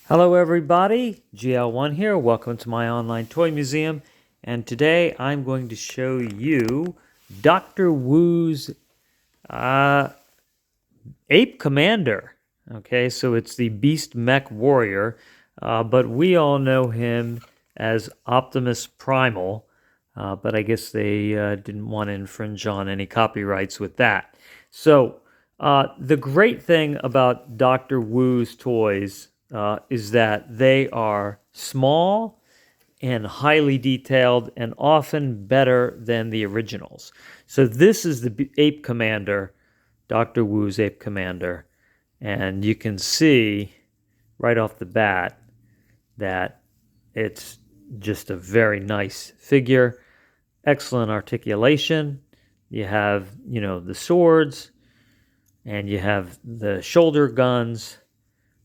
Hello everybody, GL1 here. Welcome to my online toy museum. And today I'm going to show you Dr. Wu's Ape Commander. Okay, so it's the Beast Mech Warrior, but we all know him as Optimus Primal. But I guess they didn't want to infringe on any copyrights with that. So the great thing about Dr. Wu's toys is that they are small and highly detailed and often better than the originals. So this is the Ape Commander, Dr. Wu's Ape Commander, and you can see right off the bat that it's just a very nice figure, excellent articulation. You have, the swords, and you have the shoulder guns.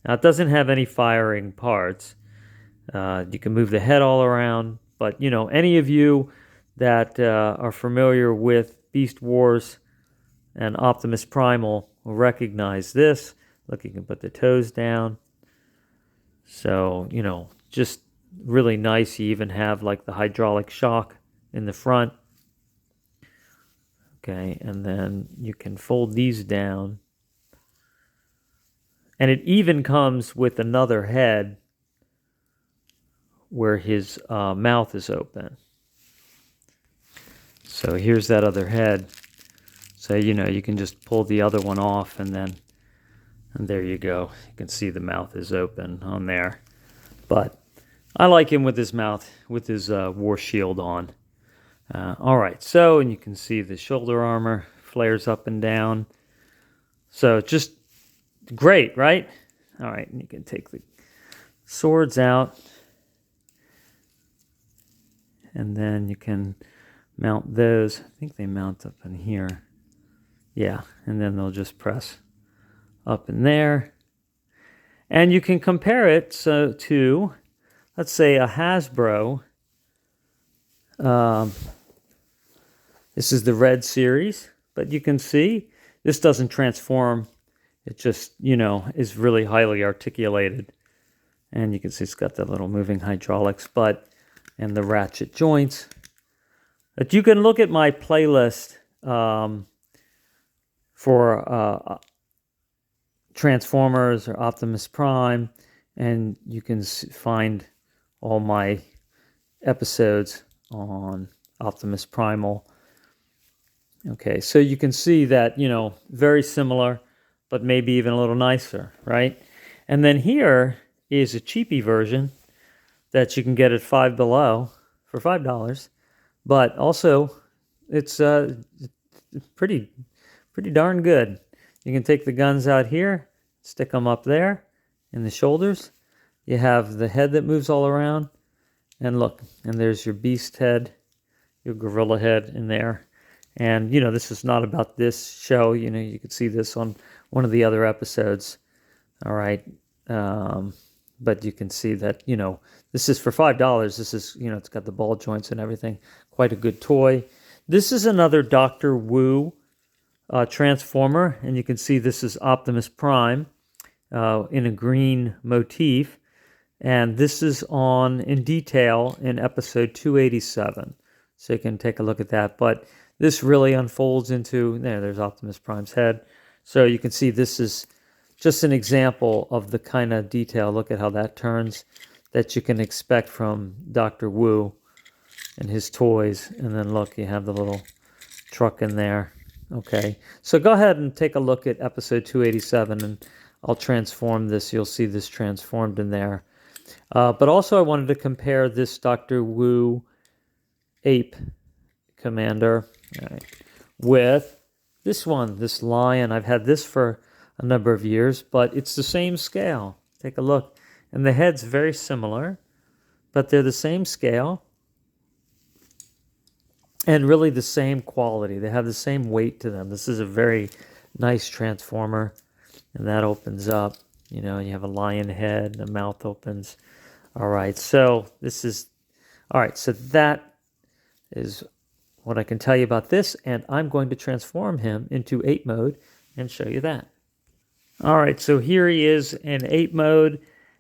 Now, it doesn't have any firing parts. You can move the head all around, but, any of you that are familiar with Beast Wars and Optimus Primal will recognize this. Look, you can put the toes down. So, just really nice. You even have like the hydraulic shock in the front. Okay, and then you can fold these down. And it even comes with another head where his mouth is open. So here's that other head. So, you can just pull the other one off and there you go. You can see the mouth is open on there. But I like him with his mouth, with his war shield on. All right, so, and you can see the shoulder armor flares up and down. So just great, right? All right, and you can take the swords out. And then you can mount those. I think they mount up in here. Yeah, and then they'll just press up in there. And you can compare it to, let's say, a Hasbro. This is the Red Series, but you can see this doesn't transform. It just, is really highly articulated. And you can see it's got that little moving hydraulics, and the ratchet joints. But you can look at my playlist for Transformers or Optimus Prime, and you can find all my episodes on Optimus Primal. Okay, so you can see that, very similar, but maybe even a little nicer, right? And then here is a cheapy version that you can get at Five Below for $5, but also it's pretty darn good. You can take the guns out here, stick them up there in the shoulders. You have the head that moves all around, and look, and there's your beast head, your gorilla head in there. And, this is not about this show. You could see this on one of the other episodes. All right. But you can see that, this is for $5. This is, it's got the ball joints and everything. Quite a good toy. This is another Dr. Wu Transformer. And you can see this is Optimus Prime in a green motif. And this is in detail in episode 287. So you can take a look at that. But this really unfolds into, there's Optimus Prime's head. So you can see this is just an example of the kind of detail. Look at how that turns that you can expect from Dr. Wu and his toys. And then look, you have the little truck in there. Okay, so go ahead and take a look at episode 287, and I'll transform this. You'll see this transformed in there. But also I wanted to compare this Dr. Wu Ape Commander with this one, this lion. I've had this for a number of years, but it's the same scale. Take a look. And the head's very similar, but they're the same scale and really the same quality. They have the same weight to them. This is a very nice transformer, and that opens up. You have a lion head, the mouth opens. All right, so so that is what I can tell you about this, and I'm going to transform him into ape mode and show you that. All right, so here he is in ape mode,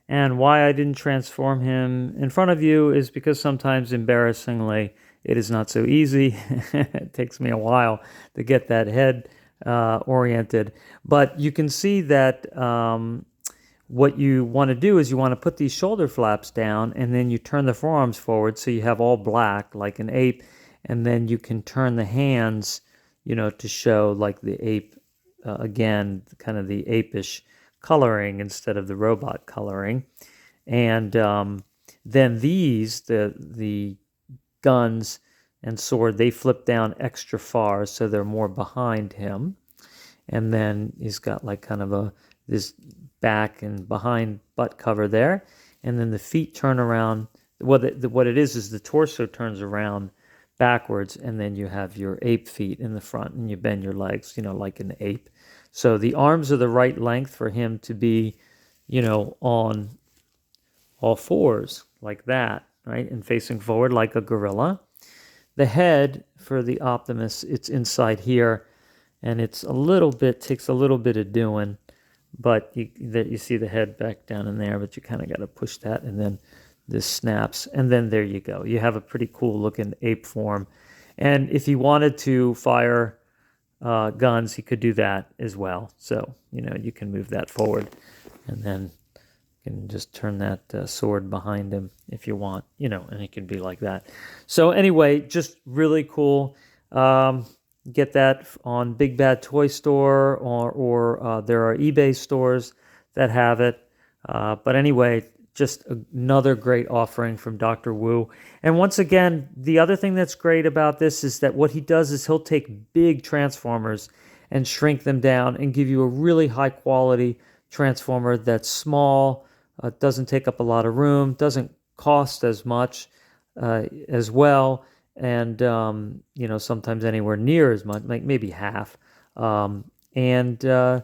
And why I didn't transform him in front of you is because sometimes, embarrassingly, it is not so easy. It takes me a while to get that head oriented. But you can see that what you want to do is you want to put these shoulder flaps down, and then you turn the forearms forward so you have all black like an ape, and then you can turn the hands, to show like the ape, again, kind of the apish coloring instead of the robot coloring. And then the guns and sword, they flip down extra far so they're more behind him. And then he's got like kind of this back and behind butt cover there. And then the feet turn around. What it is the torso turns around backwards, and then you have your ape feet in the front, and you bend your legs, like an ape. So the arms are the right length for him to be, on all fours like that, right? And facing forward like a gorilla. The head for the Optimus, it's inside here, and takes a little bit of doing, but you see the head back down in there, but you kind of got to push that, and then this snaps, and then there you go. You have a pretty cool looking ape form. And if he wanted to fire guns, he could do that as well. So, you can move that forward, and then you can just turn that sword behind him if you want, and it can be like that. So anyway, just really cool. Get that on Big Bad Toy Store, or there are eBay stores that have it. But anyway, just another great offering from Dr. Wu. And once again, the other thing that's great about this is that what he does is he'll take big Transformers and shrink them down and give you a really high quality Transformer that's small, doesn't take up a lot of room, doesn't cost as much as well, and sometimes anywhere near as much, like maybe half. And he'll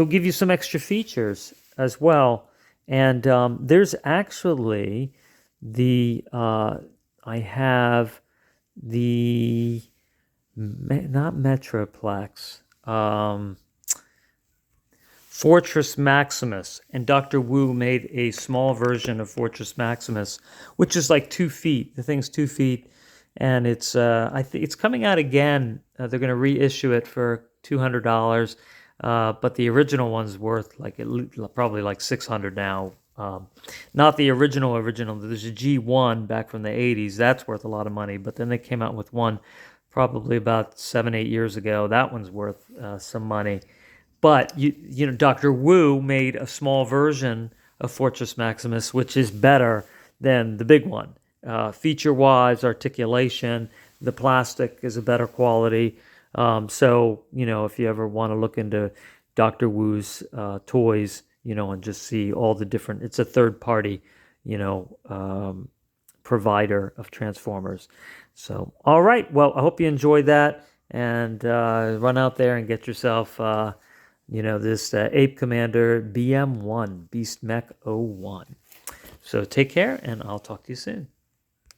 give you some extra features as well. And there's actually I have the not Metroplex, Fortress Maximus, and Dr. Wu made a small version of Fortress Maximus, which is like 2 feet. The thing's 2 feet, and it's I think it's coming out again. They're going to reissue it for $200, but the original one's worth probably like $600 now. Not the original. There's a G1 back from the 80s. That's worth a lot of money, but then they came out with one probably about 7-8 years ago. That one's worth some money. But Dr. Wu made a small version of Fortress Maximus, which is better than the big one. Feature-wise, articulation, the plastic is a better quality. So if you ever want to look into Dr. Wu's toys, and just see all the different, it's a third-party, provider of Transformers. So, all right. Well, I hope you enjoyed that, and run out there and get yourself this Ape Commander BM1, Beast Mech 01. So take care, and I'll talk to you soon.